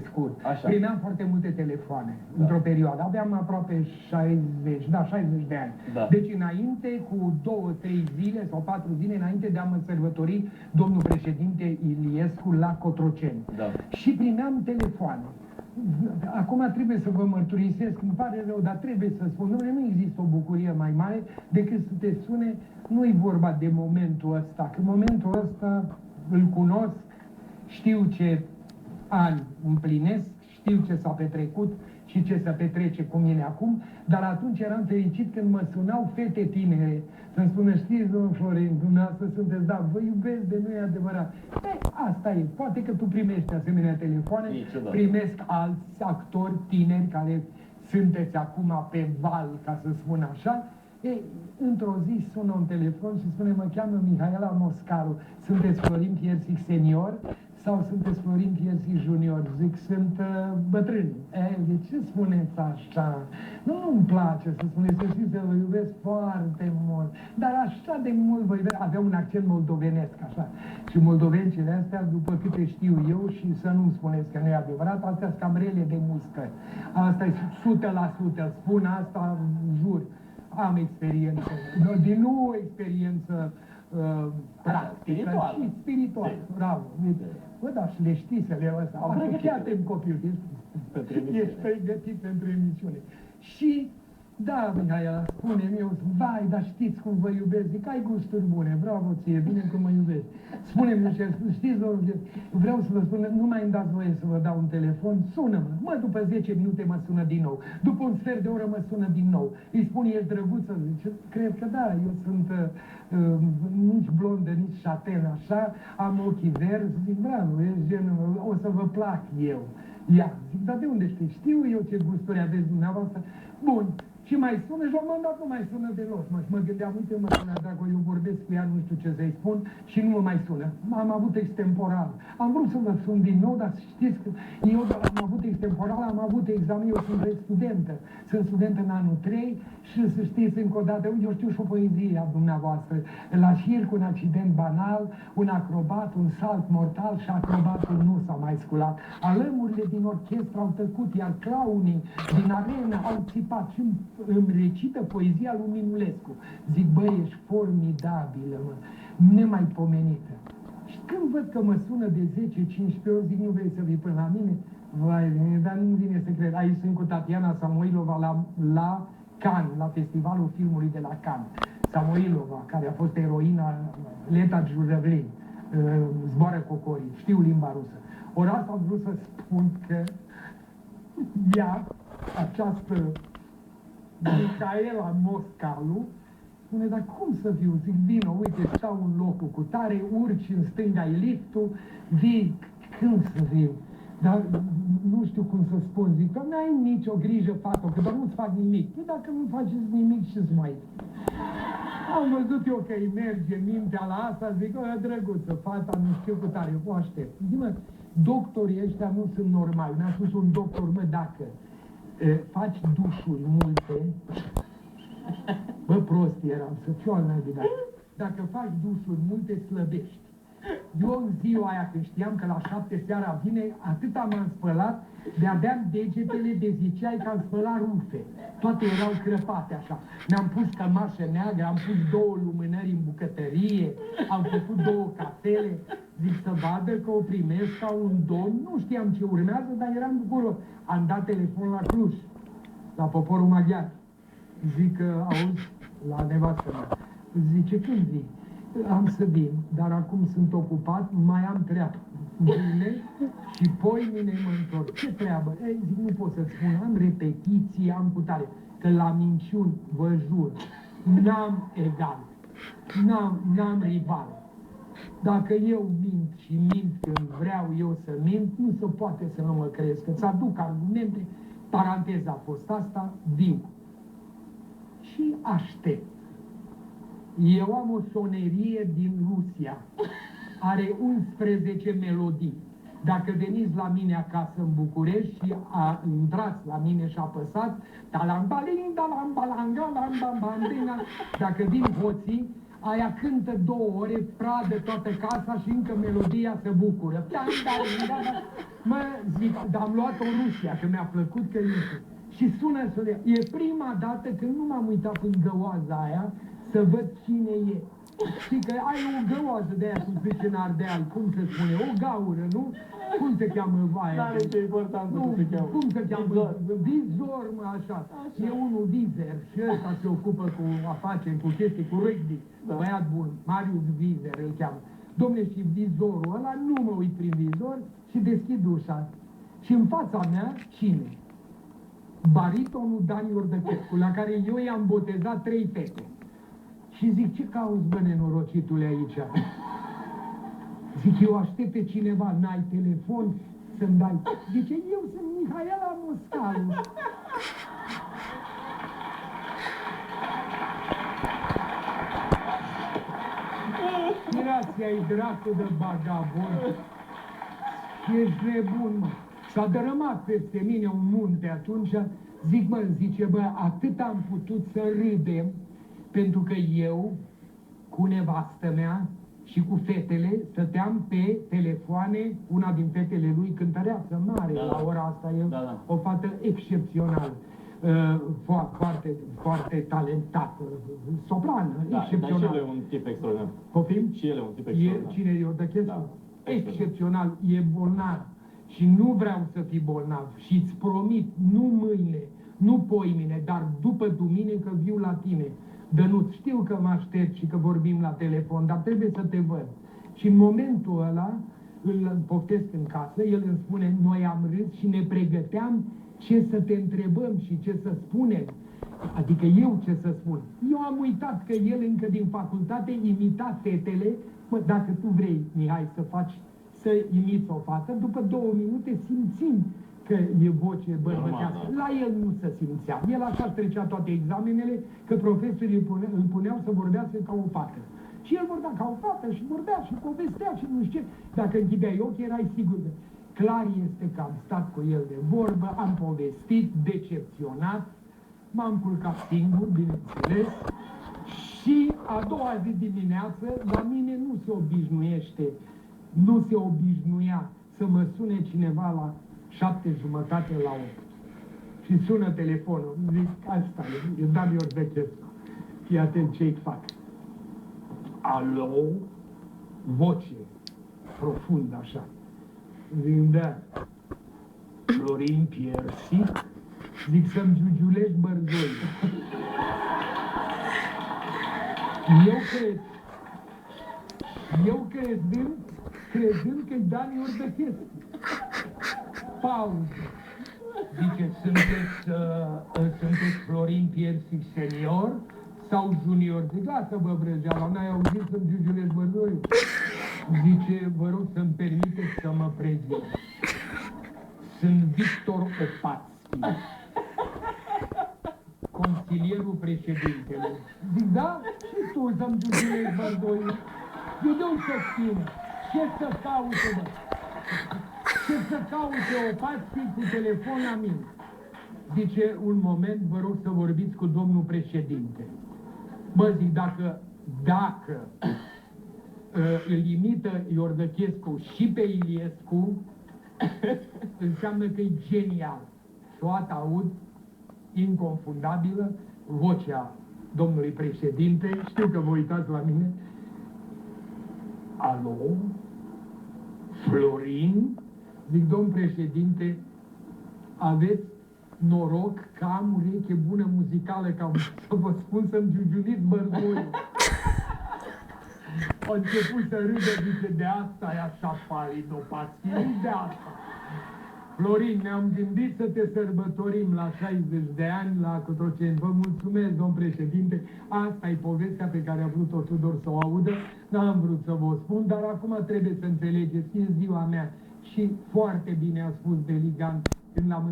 scurt. Așa. Primeam foarte multe telefoane într-o perioadă. Aveam aproape 60 de ani. Da. Deci înainte, cu 2-3 zile sau 4 zile înainte de a mă sărbători domnul președinte Iliescu la Cotroceni. Da. Și primeam telefoane. Acum trebuie să vă mărturisesc, îmi pare rău, dar trebuie să spun, nu există o bucurie mai mare decât să te sune, nu-i vorba de momentul ăsta, că momentul ăsta îl cunosc, știu ce ani împlinesc, știu ce s-a petrecut și ce se petrece cu mine acum, dar atunci eram fericit când mă sunau fete tinere să-mi spună, știți, domnul Florin, dumneavoastră sunteți, da, vă iubesc, de nu e adevărat. Asta e, poate că tu primești asemenea telefoane, primesc alți actori tineri care sunteți acum pe val, ca să spun așa. Ei, într-o zi sună un telefon și spune, mă cheamă Mihaela Moscaru, sunteți Florin Piersic senior sau sunteți Florin Piersic junior? Zic, sunt bătrân. De ce spuneți așa? Nu-mi place să spuneți, să știți, vă iubesc foarte mult, dar așa de mult vă iubesc. Avea un accent moldovenesc, așa. Și moldovencile astea, după câte știu eu, și să nu-mi spuneți că nu e adevărat, astea sunt cam rele de muscă. Asta e 100%, spun asta, jur. Am experiență, din nou o experiență practică și spirituală. Bravo. Bă, da, și le știi să le ăsta. Chiar-te-mi copil, ești pregătit pentru emisiune. Și, da, Mihaela, spune-mi eu, vai, dar știți cum vă iubesc? Zic, ai gusturi bune, bravo ție, bine că mă iubesc. Spune-mi, știți, vreau să vă spun, nu mai îmi dați voie să vă dau un telefon, sună-mă. Mă, după 10 minute mă sună din nou. După un sfert de oră mă sună din nou. Îi spun, ești drăguță? Zice, cred că da, eu sunt nici blondă, nici șatenă, așa, am ochii verzi. Zic, bravo, ești genul, o să vă plac eu. Ia, zic, dar de unde știi? Știu eu ce gusturi aveți dumneavoastră. Bun. Și mai sună și la un moment dat nu mai sună deloc. Mă gândeam, uite mă sună, dacă eu vorbesc cu ea, nu știu ce să-i spun și nu mă mai sună. Am avut extemporal. Am vrut să vă sun din nou, dar știți că eu am avut extemporal, am avut examen, eu sunt studentă. Sunt studentă în anul 3 și să știți încă o dată, eu știu și o poezie a dumneavoastră. La șir cu un accident banal, un acrobat, un salt mortal și acrobatul nu s-a mai sculat. Alămurile din orchestră au tăcut, iar claunii din arenă au țipat și îmi recită poezia lui Minulescu. Zic, băi, ești formidabilă, mă, nemaipomenită. Și când văd că mă sună de 10-15 ori, zic, nu vrei să vii până la mine? Vai, dar nu vine să cred. Aici sunt cu Tatiana Samoilova la Cannes, la festivalul filmului de la Cannes. Samoilova, care a fost eroina Leta Giurăvlin, Zboară cocorii, știu limba rusă. Ori asta am vrut să spun că ea, această Mihaela Moscalu, spune, dar cum să viu? Zic, vino, uite, stau în locul cu tare, urci în stânga e liftul, vii, când să viu? Dar nu știu cum să spun, zic, că n-ai nicio grijă, fată, că doar nu-ți fac nimic. Păi dacă nu faceți nimic, ce-ți mai... Am văzut eu că îi merge mintea la asta, zic, drăguță, fata, nu știu cu tare, o aștept. Zic, mă, doctorii ăștia nu sunt normali. Mi-a spus un doctor, mă, dacă faci dușuri multe, bă, prost eram, să fiu al naibii, dacă faci dușuri multe, slăbești. Eu în ziua aia, când știam că la 7 seara vine, atâta m-am spălat, de-abia degetele de ziceai că am spălat rufe. Toate erau crăpate așa. Mi-am pus cămașă neagră, am pus 2 lumânări în bucătărie, am făcut 2 cafele, zic să vadă că o primesc ca un domn, nu știam ce urmează, dar eram bucuros. Am dat telefonul la Cluj, la poporul maghiar. Zic, auzi, la nevastă mea. Zice, când vii? Am să vin, dar acum sunt ocupat, mai am treabă. Bine, și poimine mă întorc. Ce treabă? Ei, zic, nu pot să-ți spun, am repetiții, am putare. Că la minciuni, vă jur, n-am egal, n-am rival. Dacă eu mint și mint când vreau eu să mint, nu se poate să nu mă crezi, că-ți aduc argumente, paranteza a fost asta, viu. Și aștept. Eu am o sonerie din Rusia. Are 11 melodii. Dacă veniți la mine acasă în București și intrați la mine și apăsați, dacă vin hoții, aia cântă 2 ore, pradă toată casa și încă melodia se bucură. Mă, zic, dar am luat-o Rusia, că mi-a plăcut că și sună solia. E prima dată când nu m-am uitat în găoaza aia să văd cine e. Știi că ai o găoază de aia, cum zice în Ardeal, cum se spune, o gaură, nu? Cum se cheamă aia? N-are ce importanță cum se cheamă. Cum se cheamă? Vizor, mă, așa. E unul Vizer și ăsta se ocupă cu afaceri, cu chestii, cu rugby. Băiat bun, Marius Vizer îl cheamă. Dom'le, și vizorul ăla, nu mă uit prin vizor și deschid ușa. Și în fața mea, cine? Baritonul Dan Iordăchescu, la care eu i-am botezat 3 fete. Și zic, ce cauți, bă, nenorocitule, aici? Zic, eu aștept pe cineva, n-ai telefon să-mi dai. Zice, eu sunt Mihaela Moscalu. Grația-i dracu de bagabon. Ești nebun. S-a dărâmat peste mine un munte atunci. Zic, mă, zice, bă, atât am putut să râdem, pentru că eu, cu nevastă mea și cu fetele, stăteam pe telefoane, una din fetele lui, cântăreață mare, la ora asta, e o fată excepțională, foarte, foarte talentată, soprană, excepțională. Dar și el e un tip extraordinar. Poftim? Și el e un tip extraordinar. Cine e Iordăchescu? Excepțional, e bolnav și nu vreau să fii bolnav și îți promit, nu mâine, nu poimine, dar după duminică viu la tine. Dănuț, știu că mă aștept și că vorbim la telefon, dar trebuie să te văd. Și în momentul ăla, îl poftesc în casă, el îmi spune, noi am râs și ne pregăteam ce să te întrebăm și ce să spunem. Adică eu ce să spun. Eu am uitat că el încă din facultate imita fetele. Mă, dacă tu vrei, Mihai, să imiți o fată, după 2 minute simțim că e voce bărbătească. La el nu se simțea. El așa trecea toate examenele, că profesorii îl puneau să vorbească ca o fată. Și el vorbea ca o fată și vorbea și povestea și nu știu ce. Dacă închideai ochii, erai sigur de... Clar este că am stat cu el de vorbă, am povestit, decepționat, m-am culcat singur, bineînțeles, și a doua zi dimineață, la mine nu se obișnuia să mă sune cineva la 7:30 la 8. Și sună telefonul, zic, asta e Dan Iordăchescu. Fii atent ce-i fac. Alo? Voce profundă așa. Zic, da. Florin Piersi? Zic, să-mi giugiulești bărzoi. Eu crezând că-i Dan Iordăchescu. Pauză. Zice, sunteți Florin Piersi senior sau junior? Zic, lasă-vă vrăjeala, n-ai auzit să-mi giugiulesc bărzoi? Zice, vă rog să-mi permiteți să mă prezint. Sunt Victor Opatski, consilierul președintelui. Zic, da? Și tu să-mi giugiulezi bărzoi? Eu de-o să știu. Ce să caute, bă? Ce să caute Opatski cu telefon la mine? Zice, un moment, vă rog să vorbiți cu domnul președinte. Mă, zic, dacă îl imită Iordăchescu și pe Iliescu, înseamnă că e genial. Și o aud, inconfundabilă, vocea domnului președinte, știu că vă uitați la mine. Alo? Florin? Zic, domn președinte, aveți noroc că am ureche bună muzicală, ca să vă spun să-mi giugiuliți bărboiul. A început să râdă, zice, de asta e așa palid, Opatski, de asta. Florin, ne-am gândit să te sărbătorim la 60 de ani, la Cotroceni. Vă mulțumesc, domn președinte, asta e povestea pe care a vrut-o Tudor să o audă. N-am vrut să vă spun, dar acum trebuie să înțelegeți, e ziua mea. Și foarte bine a spus Deligan când l-am